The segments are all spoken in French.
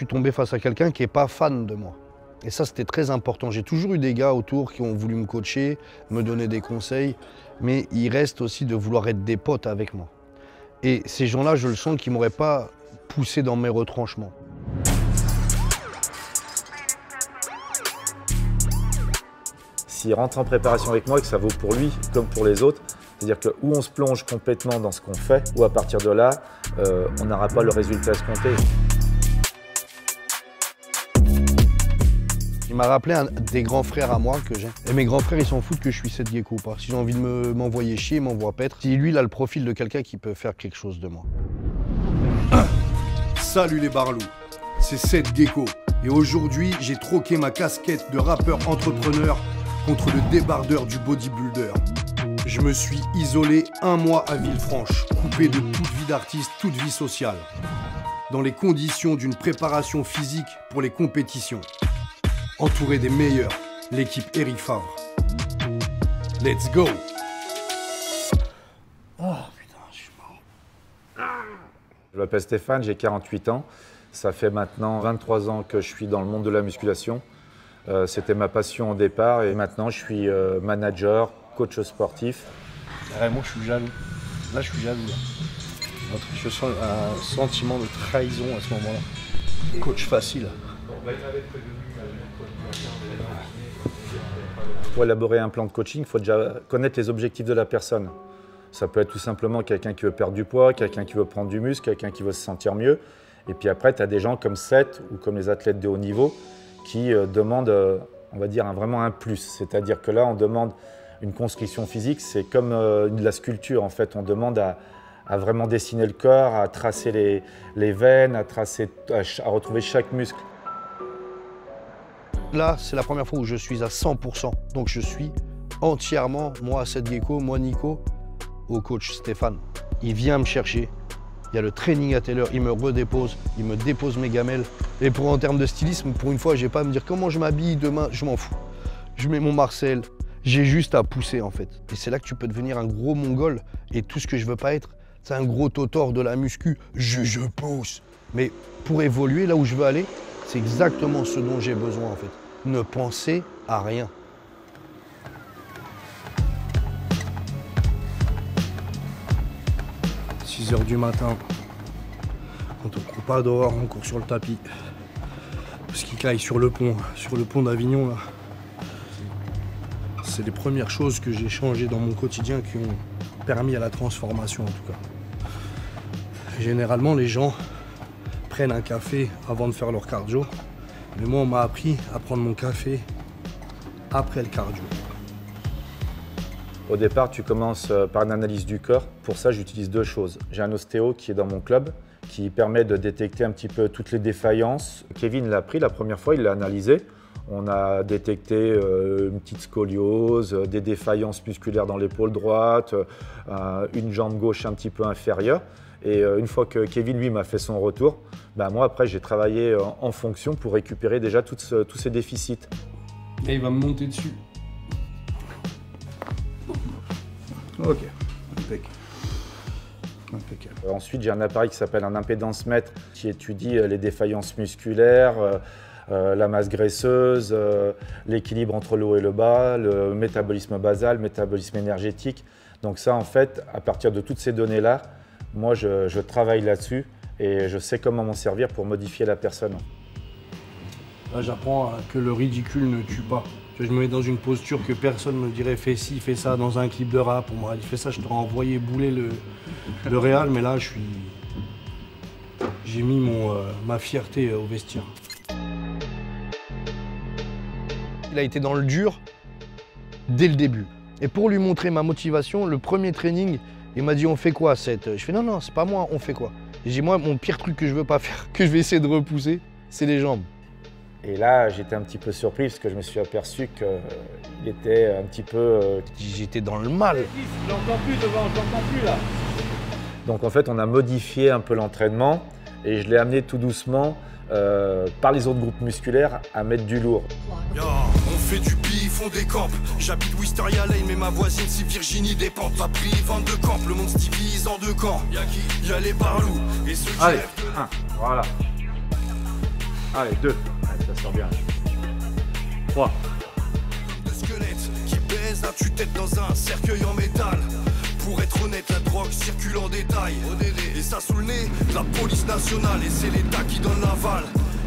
suis tombé face à quelqu'un qui n'est pas fan de moi. Et ça, c'était très important. J'ai toujours eu des gars autour qui ont voulu me coacher, me donner des conseils, mais il reste aussi de vouloir être des potes avec moi. Et ces gens-là, je le sens qu'ils ne m'auraient pas poussé dans mes retranchements. S'il rentre en préparation avec moi et que ça vaut pour lui comme pour les autres, c'est-à-dire que ou on se plonge complètement dans ce qu'on fait, ou à partir de là, on n'aura pas le résultat escompté. Il m'a rappelé des grands frères à moi que j'ai. Et mes grands frères, ils s'en foutent que je suis Seth Gecko ou pas. S'ils ont envie de m'envoyer chier, ils m'envoient paître. Si lui, il a le profil de quelqu'un qui peut faire quelque chose de moi. Salut les barlous, c'est Seth Gecko. Et aujourd'hui, j'ai troqué ma casquette de rappeur entrepreneur contre le débardeur du bodybuilder. Je me suis isolé 1 mois à Villefranche, coupé de toute vie d'artiste, toute vie sociale, dans les conditions d'une préparation physique pour les compétitions. Entouré des meilleurs, l'équipe Eric Favre. Let's go! Oh putain, je suis mort. Je m'appelle Stéphane, j'ai 48 ans. Ça fait maintenant 23 ans que je suis dans le monde de la musculation. C'était ma passion au départ et maintenant je suis manager, coach sportif. Moi, je suis jaloux. Là, je suis jaloux. Là. Je sens un sentiment de trahison à ce moment-là. Coach facile. Pour élaborer un plan de coaching, il faut déjà connaître les objectifs de la personne. Ça peut être tout simplement quelqu'un qui veut perdre du poids, quelqu'un qui veut prendre du muscle, quelqu'un qui veut se sentir mieux. Et puis après, tu as des gens comme Seth ou comme les athlètes de haut niveau qui demandent, on va dire, vraiment un plus. C'est-à-dire que là, on demande une construction physique, c'est comme de la sculpture. En fait, on demande à vraiment dessiner le corps, à tracer les veines, à retrouver chaque muscle. Là, c'est la première fois où je suis à 100%. Donc, je suis entièrement, moi, Seth Gecko, moi, Nico, au coach Stéphane. Il vient me chercher. Il y a le training à telle heure, il me redépose, il me dépose mes gamelles. Et en termes de stylisme, pour une fois, j'ai pas à me dire comment je m'habille demain, je m'en fous. Je mets mon Marcel, j'ai juste à pousser en fait. Et c'est là que tu peux devenir un gros mongol. Et tout ce que je veux pas être, c'est un gros totor de la muscu. Je pousse. Mais pour évoluer là où je veux aller, c'est exactement ce dont j'ai besoin en fait. Ne penser à rien. « 6 h du matin, quand on ne court pas dehors, on court sur le tapis. Parce qu'il caille sur le pont d'Avignon. Là. C'est les premières choses que j'ai changées dans mon quotidien qui ont permis à la transformation en tout cas. Généralement, les gens prennent un café avant de faire leur cardio. Mais moi, on m'a appris à prendre mon café après le cardio. Au départ, tu commences par une analyse du corps. Pour ça, j'utilise 2 choses. J'ai un ostéo qui est dans mon club, qui permet de détecter un petit peu toutes les défaillances. Kevin l'a pris la première fois, il l'a analysé. On a détecté une petite scoliose, des défaillances musculaires dans l'épaule droite, une jambe gauche un petit peu inférieure. Et une fois que Kevin, lui, m'a fait son retour, moi, après, j'ai travaillé en fonction pour récupérer déjà tous ces déficits. Et il va me monter dessus. Ok, impeccable. Ensuite, j'ai un appareil qui s'appelle un impédance-mètre qui étudie les défaillances musculaires, la masse graisseuse, l'équilibre entre le haut et le bas, le métabolisme basal, le métabolisme énergétique. Donc ça, en fait, à partir de toutes ces données-là, moi, je travaille là-dessus et je sais comment m'en servir pour modifier la personne. Là, j'apprends que le ridicule ne tue pas. Je me mets dans une posture que personne me dirait fais ci, fais ça dans un clip de rap. On m'aurait dit fais ça, je t'aurais envoyé bouler le Real, mais là, j'ai mis ma fierté au vestiaire. Il a été dans le dur dès le début. Et pour lui montrer ma motivation, le premier training, il m'a dit on fait quoi Seth? Je fais non, c'est pas moi, on fait quoi? J'ai dit moi, mon pire truc que je veux pas faire, que je vais essayer de repousser, c'est les jambes. Et là, j'étais un petit peu surpris parce que je me suis aperçu qu'il était un petit peu... J'étais dans le mal. J'entends plus devant, j'entends plus là. Donc en fait, on a modifié un peu l'entraînement et je l'ai amené tout doucement par les autres groupes musculaires à mettre du lourd. Yo, on fait du bif, on décampe. J'habite Wisteria Lane, mais ma voisine c'est Virginie Despentes. Pas pris 22 camps, le monde se divise en 2 camps. Y'a qui? Y'a les barlous et ceux qui Allez, rêvent de... voilà. Allez, 2. Allez, ça sort bien. 3. De squelette qui baise à tue-tête dans un cercueil en métal. Pour être honnête, la drogue circule en détail. Et ça sous le nez, la police nationale. Et c'est l'État qui donne l'aval.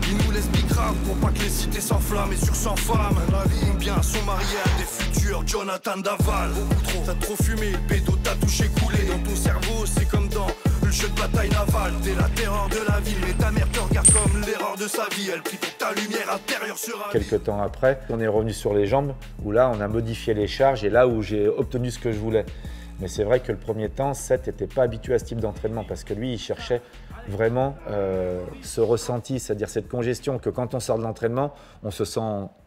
Ils nous laissent bicrave pour pas que les cités s'enflamment. Et sur 100 femmes, combien sont mariés à des futurs Jonathan Daval. Beaucoup trop, t'as trop fumé, bédo t'as touché coulé. Dans ton cerveau, c'est comme dans le jeu de bataille navale. T'es la terreur de la ville, mais ta mère te regarde comme l'erreur de sa vie. Elle prie pour que ta lumière intérieure sera. Quelques temps après, on est revenu sur les jambes, où là, on a modifié les charges et là où j'ai obtenu ce que je voulais. Mais c'est vrai que le premier temps, Seth n'était pas habitué à ce type d'entraînement parce que lui, il cherchait vraiment ce ressenti, c'est-à-dire cette congestion que quand on sort de l'entraînement, on se sent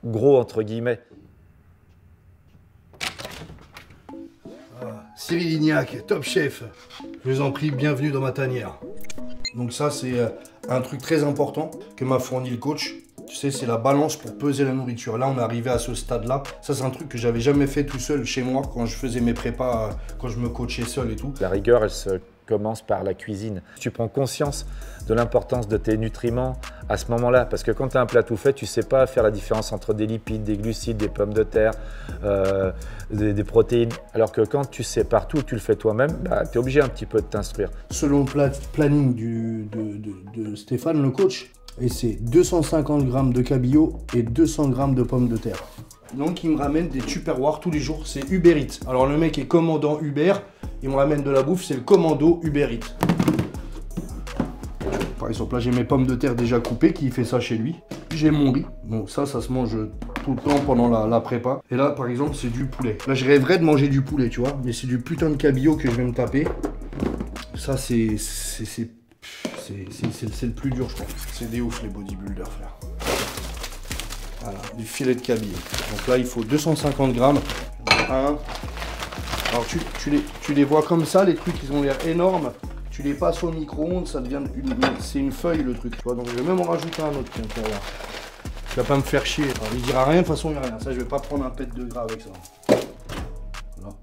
gros entre guillemets. Cyril Lignac, Top Chef. Je vous en prie, bienvenue dans ma tanière. Donc ça, c'est un truc très important que m'a fourni le coach. Tu sais, c'est la balance pour peser la nourriture. Là, on est arrivé à ce stade-là. Ça, c'est un truc que j'avais jamais fait tout seul chez moi quand je faisais mes prépas, quand je me coachais seul et tout. La rigueur, elle se commence par la cuisine. Tu prends conscience de l'importance de tes nutriments à ce moment-là. Parce que quand tu as un plat tout fait, tu ne sais pas faire la différence entre des lipides, des glucides, des pommes de terre, des protéines. Alors que quand tu sais partout, tu le fais toi-même, bah, tu es obligé un petit peu de t'instruire. Selon le planning de Stéphane, le coach, et c'est 250 grammes de cabillaud et 200 grammes de pommes de terre. Donc il me ramène des Tupperware tous les jours, c'est Uber Eats. Alors le mec est commandant Uber, il me ramène de la bouffe, c'est le commando Uber Eats. Par exemple là j'ai mes pommes de terre déjà coupées, qui fait ça chez lui. J'ai mon riz, bon ça se mange tout le temps pendant la prépa. Et là par exemple c'est du poulet. Là je rêverais de manger du poulet tu vois, mais c'est du putain de cabillaud que je vais me taper. Ça c'est le plus dur je crois. C'est des ouf les bodybuilders frère. Voilà, du filet de cabillaud. Donc là, il faut 250 grammes. Alors, tu les vois comme ça, les trucs, ils ont l'air énormes. Tu les passes au micro-ondes, ça devient c'est une feuille, le truc. Tu vois, donc je vais même en rajouter un autre. Tu vas pas me faire chier. Alors, il dira rien, de toute façon, il n'y a rien. Ça, je vais pas prendre un pet de gras avec ça. Voilà.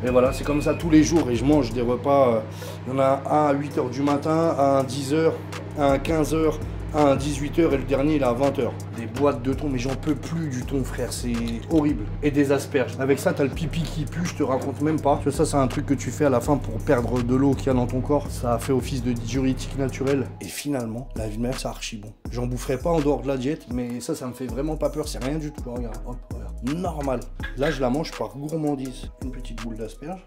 Et voilà, c'est comme ça tous les jours. Et je mange des repas. Il y en a un à 8h du matin, un à 10h, un à 15h. Un à 18h et le dernier il est à 20h. Des boîtes de thon, mais j'en peux plus du thon frère, c'est horrible. Et des asperges. Avec ça t'as le pipi qui pue, je te raconte même pas. Tu vois, ça c'est un truc que tu fais à la fin pour perdre de l'eau qu'il y a dans ton corps. Ça a fait office de diurétique naturel. Et finalement, la vie de mère c'est archi bon. J'en boufferai pas en dehors de la diète, mais ça me fait vraiment pas peur, c'est rien du tout. Regarde, hop, regarde. Normal. Là je la mange par gourmandise. Une petite boule d'asperges.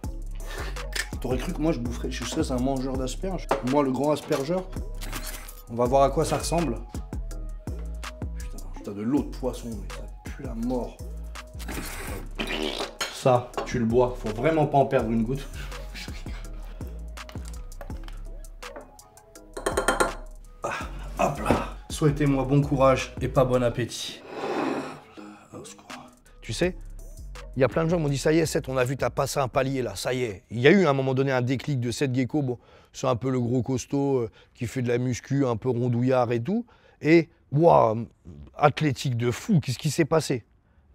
T'aurais cru que moi je serais un mangeur d'asperges. Moi le grand aspergeur. On va voir à quoi ça ressemble. Putain, de l'eau de poisson, mais ça pue la mort. Ça, tu le bois. Faut vraiment pas en perdre une goutte. Ah, hop là. Souhaitez-moi bon courage et pas bon appétit. Tu sais, il y a plein de gens qui m'ont dit, ça y est, Seth, on a vu, t'as passé un palier là, ça y est. Il y a eu à un moment donné un déclic de Seth Gecko. Bon, c'est un peu le gros costaud qui fait de la muscu, un peu rondouillard et tout. Et, waouh, athlétique de fou, qu'est-ce qui s'est passé?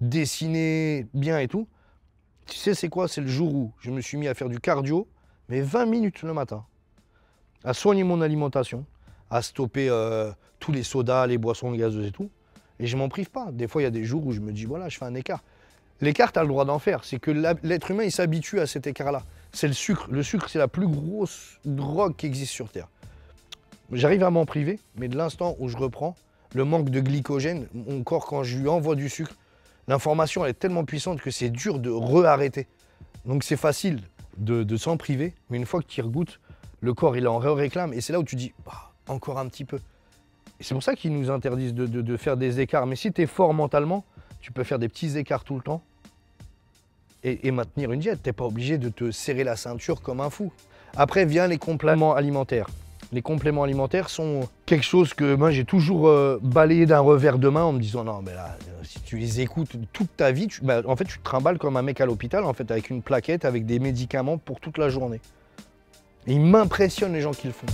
Dessiné bien et tout. Tu sais, c'est quoi? C'est le jour où je me suis mis à faire du cardio, mais 20 minutes le matin. À soigner mon alimentation, à stopper tous les sodas, les boissons gazeuses et tout. Et je m'en prive pas. Des fois, il y a des jours où je me dis, voilà, je fais un écart. L'écart, tu as le droit d'en faire. C'est que l'être humain, il s'habitue à cet écart-là. C'est le sucre. Le sucre, c'est la plus grosse drogue qui existe sur Terre. J'arrive à m'en priver, mais de l'instant où je reprends, le manque de glycogène, mon corps, quand je lui envoie du sucre, l'information, elle est tellement puissante que c'est dur de re-arrêter. Donc c'est facile de s'en priver, mais une fois que tu y regoutes, le corps, il en réclame. Et c'est là où tu dis, bah, encore un petit peu. Et c'est pour ça qu'ils nous interdisent de faire des écarts. Mais si tu es fort mentalement, tu peux faire des petits écarts tout le temps et maintenir une diète. Tu n'es pas obligé de te serrer la ceinture comme un fou. Après, vient les compléments alimentaires. Les compléments alimentaires sont quelque chose que moi, j'ai toujours balayé d'un revers de main en me disant non, mais là, si tu les écoutes toute ta vie, en fait, tu te trimbales comme un mec à l'hôpital, en fait, avec une plaquette, avec des médicaments pour toute la journée. Et il m'impressionne les gens qui le font.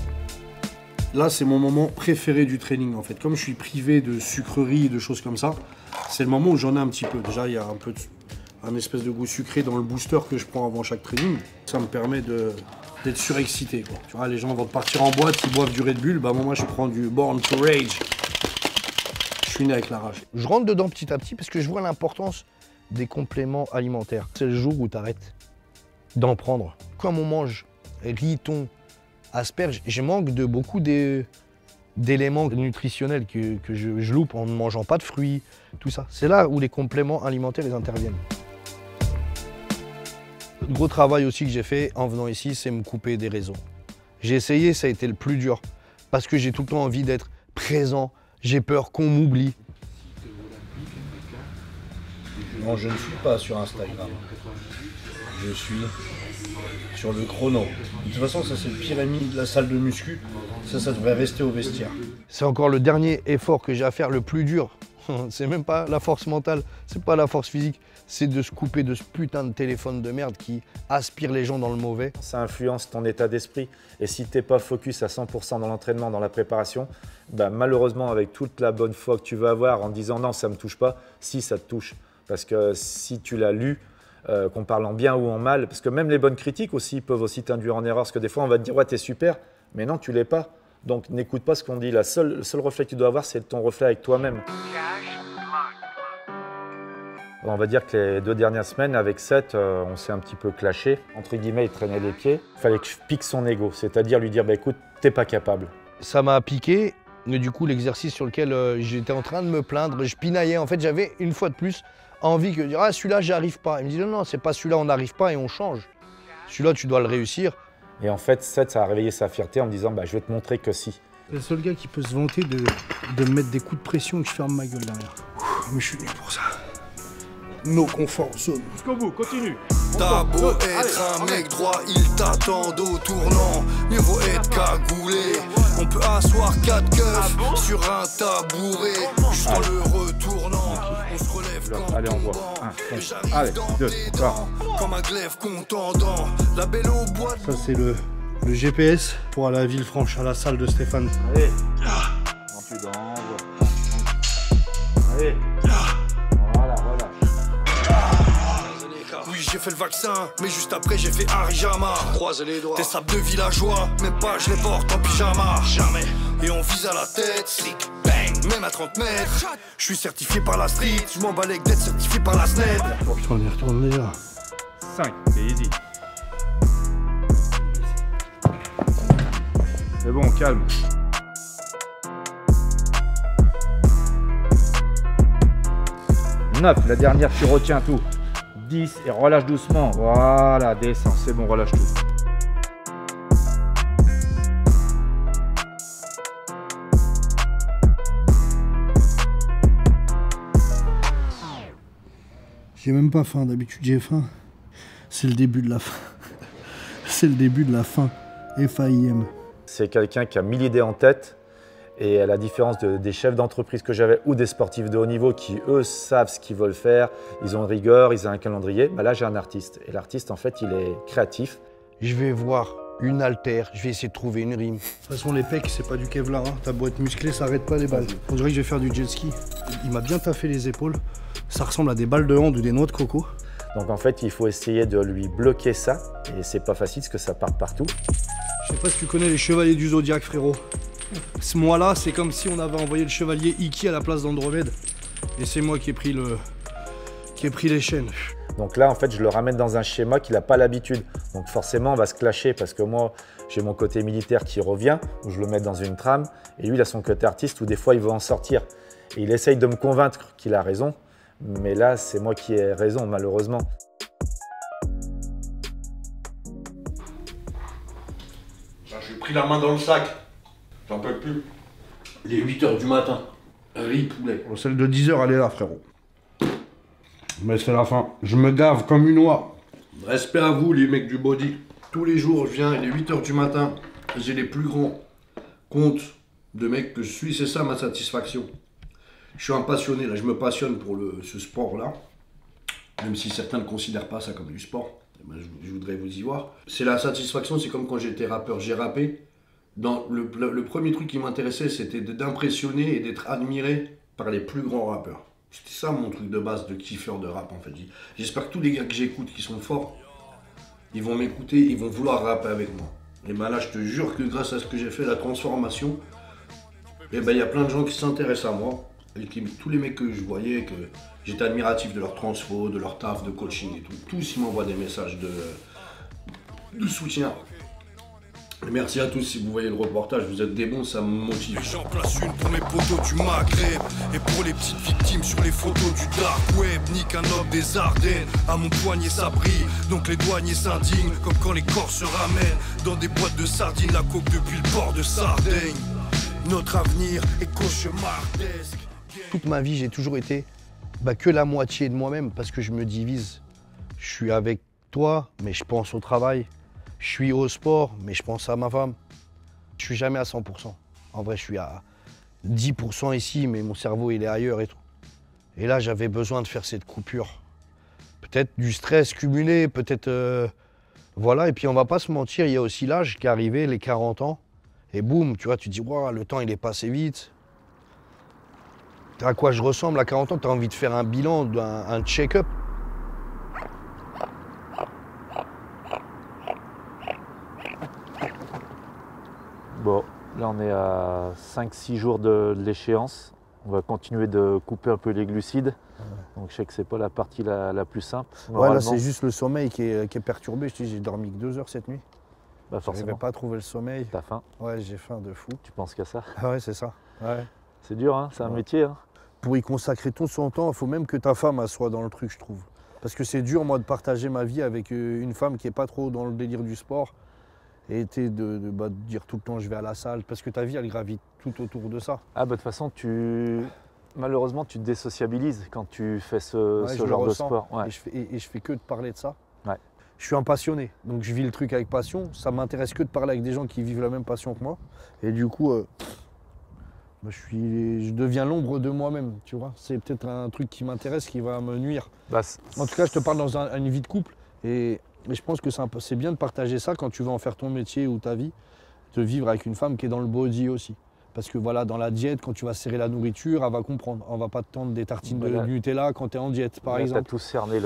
Là, c'est mon moment préféré du training, en fait. Comme je suis privé de sucreries et de choses comme ça, c'est le moment où j'en ai un petit peu. Déjà, il y a un espèce de goût sucré dans le booster que je prends avant chaque training. Ça me permet de d'être surexcité, quoi. Tu vois, les gens vont partir en boîte, ils boivent du Red Bull, bah moi je prends du Born to Rage. Je suis né avec la rage. Je rentre dedans petit à petit parce que je vois l'importance des compléments alimentaires. C'est le jour où tu arrêtes d'en prendre. Comme on mange riz, thon, asperges, je manque de beaucoup d'éléments nutritionnels que je loupe en ne mangeant pas de fruits, tout ça. C'est là où les compléments alimentaires ils interviennent. Le gros travail aussi que j'ai fait en venant ici, c'est me couper des réseaux. J'ai essayé, ça a été le plus dur, parce que j'ai tout le temps envie d'être présent, j'ai peur qu'on m'oublie. Non, je ne suis pas sur Instagram. Je suis sur le chrono. De toute façon, ça c'est le pire ennemi de la salle de muscu. Ça devrait rester au vestiaire. C'est encore le dernier effort que j'ai à faire, le plus dur. C'est même pas la force mentale, c'est pas la force physique. C'est de se couper de ce putain de téléphone de merde qui aspire les gens dans le mauvais. Ça influence ton état d'esprit. Et si tu n'es pas focus à 100% dans l'entraînement, dans la préparation, bah malheureusement, avec toute la bonne foi que tu vas avoir en disant non, ça ne me touche pas, si ça te touche. Parce que si tu l'as lu, qu'on parle en bien ou en mal, parce que même les bonnes critiques aussi peuvent aussi t'induire en erreur. Parce que des fois, on va te dire ouais, t'es super, mais non, tu l'es pas. Donc n'écoute pas ce qu'on dit. Le seul reflet que tu dois avoir, c'est ton reflet avec toi-même. On va dire que les 2 dernières semaines, avec Seth, on s'est un petit peu clashé. Entre guillemets, il traînait les pieds. Il fallait que je pique son ego, c'est-à-dire lui dire bah, écoute, t'es pas capable. Ça m'a piqué, mais du coup, l'exercice sur lequel j'étais en train de me plaindre, je pinaillais. En fait, j'avais une fois de plus envie de dire ah, celui-là, j'y arrive pas. Il me dit non, non, c'est pas celui-là, on n'arrive pas et on change. Celui-là, tu dois le réussir. Et en fait, Seth, ça a réveillé sa fierté en me disant bah, je vais te montrer que si. C'est le seul gars qui peut se vanter de me mettre des coups de pression et que je ferme ma gueule derrière. Mais je suis né pour ça. No confort zone. Jusqu'au bout, continue. T'as beau être un mec droit, il t'attend au tournant. Mieux vaut être cagoulé. On peut asseoir 4 keufs sur un tabouret. Juste en le retournant, on se relève quand allez, on voit. Allez, 2, 3. comme un glaive contendant. La belle au bois. Ça c'est le GPS pour aller à Villefranche, à la salle de Stéphane. Allez. Plus d'envoi. Allez. Voilà, voilà. Oui, j'ai fait le vaccin, mais juste après j'ai fait Arijama. Croisez les doigts. Des sables de villageois, même pas je les porte en pyjama. Jamais. Et on vise à la tête. Slick, bang, même à 30 mètres. Je suis certifié par la street. Je m'en bats d'être certifié par la SNED. On y retourne déjà. 5, c'est easy. C'est bon, calme. 9, la dernière, tu retiens tout. 10 et relâche doucement. Voilà, descends, c'est bon, relâche tout. J'ai même pas faim, d'habitude j'ai faim. C'est le début de la fin. C'est le début de la fin. FAIM. C'est quelqu'un qui a 1000 idées en tête. Et à la différence des chefs d'entreprise que j'avais ou des sportifs de haut niveau qui, eux, savent ce qu'ils veulent faire, ils ont une rigueur, ils ont un calendrier, bah là j'ai un artiste. Et l'artiste, en fait, il est créatif. Je vais voir une haltère, je vais essayer de trouver une rime. De toute façon, les pecs, c'est pas du Kevlar. Hein. T'as beau être musclé, ça arrête pas les balles. On dirait que je vais faire du jet ski. Il m'a bien taffé les épaules. Ça ressemble à des balles de hand ou des noix de coco. Donc en fait, il faut essayer de lui bloquer ça. Et c'est pas facile parce que ça part partout. Je sais pas si tu connais les chevaliers du Zodiac, frérot. Ce mois-là, c'est comme si on avait envoyé le chevalier Iki à la place d'Andromède. Et c'est moi qui ai pris les chaînes. Donc là, en fait, je le ramène dans un schéma qu'il n'a pas l'habitude. Donc forcément, on va se clasher parce que moi, j'ai mon côté militaire qui revient, où je le mets dans une trame. Et lui, il a son côté artiste où des fois, il veut en sortir. Et il essaye de me convaincre qu'il a raison. Mais là, c'est moi qui ai raison, malheureusement. J'ai pris la main dans le sac. J'en peux plus. Il est 8 h du matin. Riz poulet. Celle de 10 h, elle est là, frérot. Mais c'est la fin. Je me gave comme une oie. Respect à vous, les mecs du body. Tous les jours, je viens, il est 8 h du matin. J'ai les plus grands comptes de mecs que je suis. C'est ça ma satisfaction. Je suis un passionné, là. Je me passionne pour ce sport-là. Même si certains ne considèrent pas ça comme du sport. Ben, je voudrais vous y voir. C'est la satisfaction, c'est comme quand j'étais rappeur. J'ai rappé. Dans le premier truc qui m'intéressait, c'était d'impressionner et d'être admiré par les plus grands rappeurs. C'était ça mon truc de base de kiffeur de rap en fait. J'espère que tous les gars que j'écoute qui sont forts, ils vont m'écouter, ils vont vouloir rapper avec moi. Et ben là, je te jure que grâce à ce que j'ai fait, la transformation, et ben il y a plein de gens qui s'intéressent à moi. Et tous les mecs que je voyais, que j'étais admiratif de leur transfo, de leur taf, de coaching et tout, tous ils m'envoient des messages de soutien. Merci à tous si vous voyez le reportage, vous êtes des bons, ça me motive. J'en place une pour mes potos du Maghreb et pour les petites victimes sur les photos du dark web. Nique un homme des Ardennes, à mon poignet ça brille, donc les douaniers s'indignent comme quand les corps se ramènent dans des boîtes de sardines, la coke depuis le port de Sardaigne. Notre avenir est cauchemardesque. Toute ma vie, j'ai toujours été que la moitié de moi-même parce que je me divise. Je suis avec toi, mais je pense au travail. Je suis au sport, mais je pense à ma femme. Je suis jamais à 100%. En vrai, je suis à 10% ici, mais mon cerveau, il est ailleurs et tout. Et là, j'avais besoin de faire cette coupure. Peut-être du stress cumulé, peut-être... voilà, et puis on va pas se mentir, il y a aussi l'âge qui est arrivé, les 40 ans. Et boum, tu vois, tu te dis, wow, le temps, il est passé vite. À quoi je ressemble à 40 ans? Tu as envie de faire un bilan, un check-up. Bon, là on est à 5-6 jours de l'échéance. On va continuer de couper un peu les glucides. Donc je sais que c'est pas la partie la plus simple. Ouais, là c'est juste le sommeil qui est perturbé. Je te dis, j'ai dormi que 2 heures cette nuit. Bah Je n'arrivais forcément. pas à trouver le sommeil. T'as faim, Ouais, j'ai faim de fou. tu penses qu'à ça. Ah ouais, c'est ça. Ouais. C'est dur, hein, c'est un Ouais. métier. Hein. Pour y consacrer tout son temps, il faut même que ta femme elle soit dans le truc, je trouve. Parce que c'est dur, moi, de partager ma vie avec une femme qui n'est pas trop dans le délire du sport. Et de dire tout le temps, je vais à la salle. Parce que ta vie, elle gravite tout autour de ça. Ah bah de toute façon, malheureusement, tu te désociabilises quand tu fais ce Ouais, je le genre de ressens. sport. Ouais. Et je fais que de parler de ça. Ouais. Je suis un passionné, donc je vis le truc avec passion. Ça m'intéresse que de parler avec des gens qui vivent la même passion que moi. Et du coup, je deviens l'ombre de moi-même, tu vois. C'est peut-être un truc qui m'intéresse, qui va me nuire. Bah, En tout cas, je te parle dans une vie de couple. Et je pense que c'est bien de partager ça quand tu veux en faire ton métier ou ta vie. De vivre avec une femme qui est dans le body aussi. Parce que voilà, dans la diète, quand tu vas serrer la nourriture, elle va comprendre. On va pas te tendre des tartines de Nutella quand tu es en diète, par exemple. Tu as tout cerné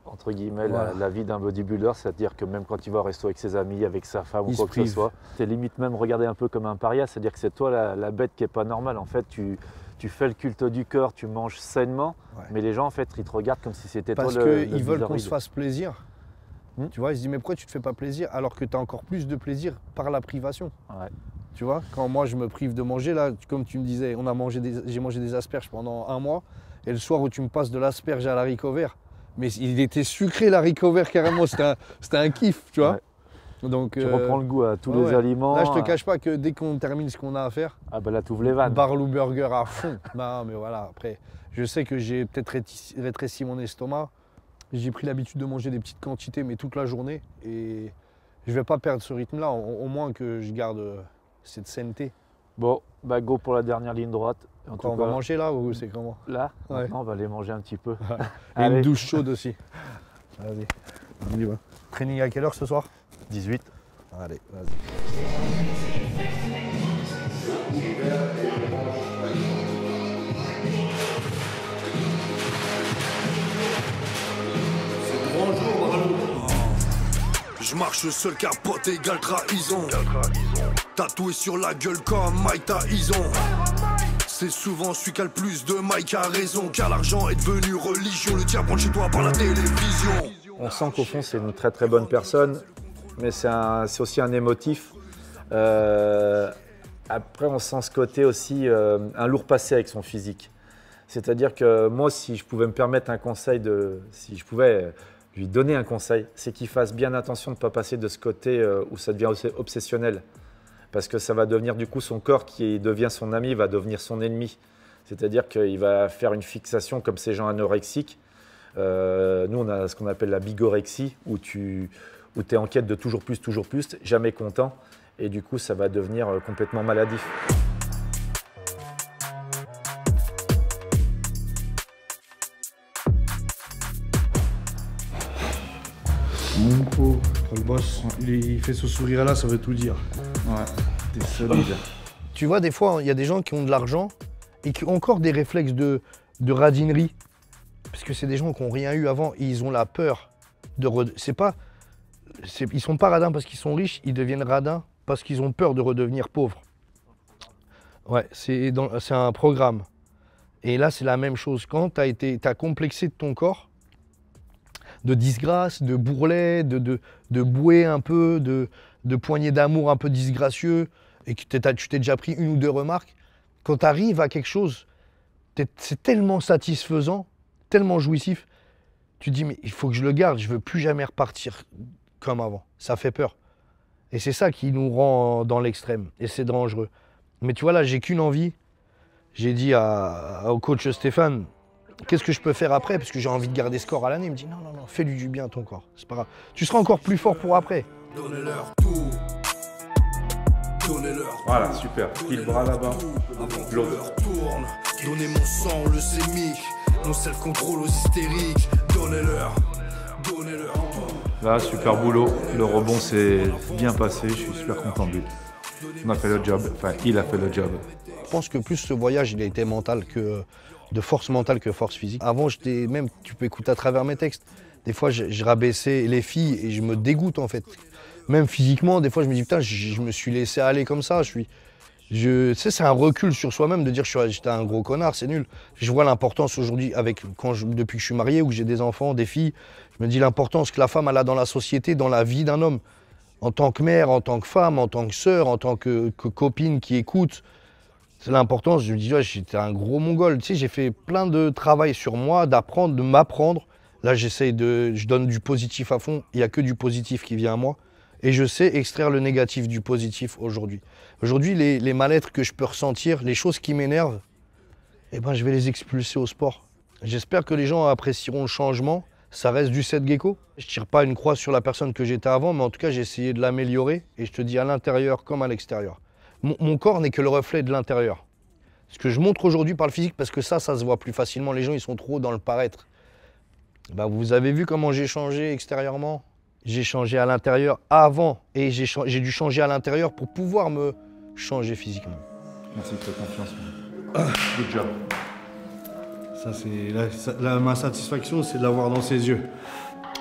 entre guillemets, Voilà. la vie d'un bodybuilder, c'est-à-dire que même quand il va au resto avec ses amis, avec sa femme ou Il quoi se que ce prive. soit, c'est limite même regardé un peu comme un paria, c'est-à-dire que c'est toi la bête qui est pas normale. En fait, tu fais le culte du corps, tu manges sainement, Ouais. mais les gens en fait ils te regardent comme si c'était toi Parce le qu'ils veulent qu'on se builder. fasse plaisir. Tu vois, ils se disent, mais pourquoi tu te fais pas plaisir alors que tu as encore plus de plaisir par la privation. Ouais. Tu vois, quand moi je me prive de manger, là, comme tu me disais, j'ai mangé des asperges pendant 1 mois, et le soir où tu me passes de l'asperge à l'haricot vert, mais il était sucré l'haricot vert carrément, c'était un kiff, tu vois. Ouais. Donc, Tu reprends le goût à tous ouais, les ouais. aliments. Là, je te cache pas que dès qu'on termine ce qu'on a à faire, Ah bah là, t'ouvres les vannes. Barlou Burger à fond. Non, mais voilà, après, je sais que j'ai peut-être rétréci mon estomac. J'ai pris l'habitude de manger des petites quantités, mais toute la journée. Et je vais pas perdre ce rythme-là, au moins que je garde cette saineté. Bon, bah go pour la dernière ligne droite. En tout On va cas, manger là ou c'est comment? là, Ouais. maintenant, on va aller manger un petit peu. Et Allez. une douche chaude aussi. Vas-y, on y va. Training à quelle heure ce soir? 18. Allez, vas-y. Grand jour, Marlon. Je marche seul, capote égale trahison. Tatoué sur la gueule comme Mike Tyson. C'est souvent celui qui a le plus de Mike a raison. Car l'argent est devenu religion. Le diable rentre chez toi par la télévision. On sent qu'au fond, c'est une très très bonne personne, mais c'est aussi un émotif. Après, on sent ce côté aussi, un lourd passé avec son physique. C'est-à-dire que moi, si je pouvais me permettre un conseil, si je pouvais lui donner un conseil, c'est qu'il fasse bien attention de ne pas passer de ce côté où ça devient obsessionnel. Parce que ça va devenir du coup son corps qui devient son ami, va devenir son ennemi. C'est-à-dire qu'il va faire une fixation comme ces gens anorexiques. Nous, on a ce qu'on appelle la bigorexie, où tu es en quête de toujours plus, jamais content. Et du coup, ça va devenir complètement maladif. Mon pot, le boss, il fait ce sourire-là, ça veut tout dire. Ouais, t'es solide. Tu vois, des fois, il y a des gens qui ont de l'argent et qui ont encore des réflexes de radinerie. Parce que c'est des gens qui n'ont rien eu avant et ils ont la peur de... C'est pas Ils sont pas radins parce qu'ils sont riches, ils deviennent radins parce qu'ils ont peur de redevenir pauvres. Ouais, c'est un programme. Et là, c'est la même chose. Quand t'as complexé de ton corps, de disgrâce, de bourrelet, de bouée un peu, de poignée d'amour un peu disgracieux, et que tu t'es déjà pris 1 ou 2 remarques, quand tu arrives à quelque chose, c'est tellement satisfaisant, tellement jouissif, tu te dis, mais il faut que je le garde, je veux plus jamais repartir comme avant. Ça fait peur. Et c'est ça qui nous rend dans l'extrême, et c'est dangereux. Mais tu vois, là, j'ai qu'une envie. J'ai dit au coach Stéphane, qu'est-ce que je peux faire après? Parce que j'ai envie de garder ce corps à l'année. Il me dit, non, fais-lui du bien à ton corps. C'est pas grave. Tu seras encore plus fort pour après. Donnez-leur tout. Donnez-leur tout. Voilà, super. Pile bras là-bas. L'autre. Donnez mon sang, le sémique. Mon self-control aux hystériques. Donnez-leur. Donnez-leur tout. Là, super boulot. Le rebond s'est bien passé. Je suis super content de lui. On a fait le job. Enfin, il a fait le job. Je pense que plus ce voyage, il a été de force mentale que force physique. Avant, même, tu peux écouter à travers mes textes. Des fois, je rabaissais les filles et je me dégoûte en fait. Même physiquement, des fois, je me dis putain, je me suis laissé aller comme ça. Tu sais, c'est un recul sur soi-même de dire j'étais un gros connard, c'est nul. Je vois l'importance aujourd'hui, depuis que je suis marié ou que j'ai des enfants, des filles, je me dis l'importance que la femme elle a dans la société, dans la vie d'un homme. En tant que mère, en tant que femme, en tant que sœur, en tant que copine qui écoute. C'est l'importance, je me dis, ouais, j'étais un gros mongol. Tu sais, j'ai fait plein de travail sur moi, d'apprendre, de m'apprendre. Là, je donne du positif à fond. Il n'y a que du positif qui vient à moi. Et je sais extraire le négatif du positif aujourd'hui. Aujourd'hui, les mal-être que je peux ressentir, les choses qui m'énervent, eh ben, je vais les expulser au sport. J'espère que les gens apprécieront le changement. Ça reste du Seth Gecko. Je ne tire pas une croix sur la personne que j'étais avant, mais en tout cas, j'ai essayé de l'améliorer. Et je te dis à l'intérieur comme à l'extérieur. Mon corps n'est que le reflet de l'intérieur. Ce que je montre aujourd'hui par le physique, parce que ça se voit plus facilement. Les gens, ils sont trop dans le paraître. Ben, vous avez vu comment j'ai changé extérieurement? J'ai changé à l'intérieur avant et j'ai dû changer à l'intérieur pour pouvoir me changer physiquement. Merci de ta confiance. Good job. Ça, c'est ma satisfaction, c'est de l'avoir dans ses yeux.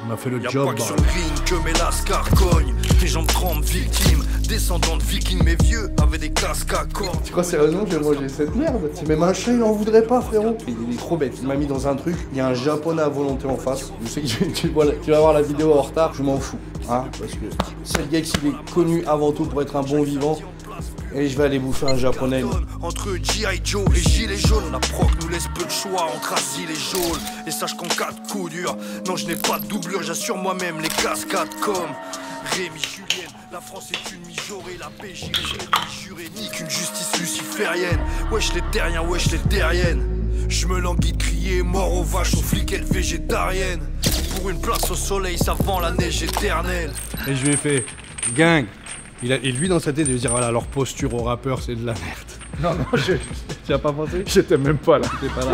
On a fait le job. Y'a pas que sur le ring que mes lascars cognent. Les jambes tremblent, victimes. Descendants de vikings, mes vieux avaient des casques à cordes. Tu crois sérieusement que j'ai mangé cette merde? C'est même un chat, il en voudrait pas, frérot. Il est trop bête. Il m'a mis dans un truc. Il y a un japonais à volonté en face. Je sais que tu vas voir la vidéo en retard. Je m'en fous. Hein, parce que c'est le gars qui est connu avant tout pour être un bon vivant. Et je vais aller bouffer un japonais. Entre G.I. Joe et Gilet jaune, la proc nous laisse peu de choix entre asile et jaune. Et sache qu'en cas de coup dur, non je n'ai pas de doublure, j'assure moi-même les cascades comme Rémi Julien. La France est une mijaurée, la PJ est jurée, ni qu'une justice luciférienne. Wesh les terriens, wesh les terriennes. Je me languis de crier mort aux vaches, aux flics et végétariennes. Pour une place au soleil, ça vend la neige éternelle. Et je lui ai fait gang. Et lui dans sa tête, il veut dire voilà, leur posture aux rappeurs, c'est de la merde. Non, Tu as pas pensé? j'étais même pas là. T'es pas là.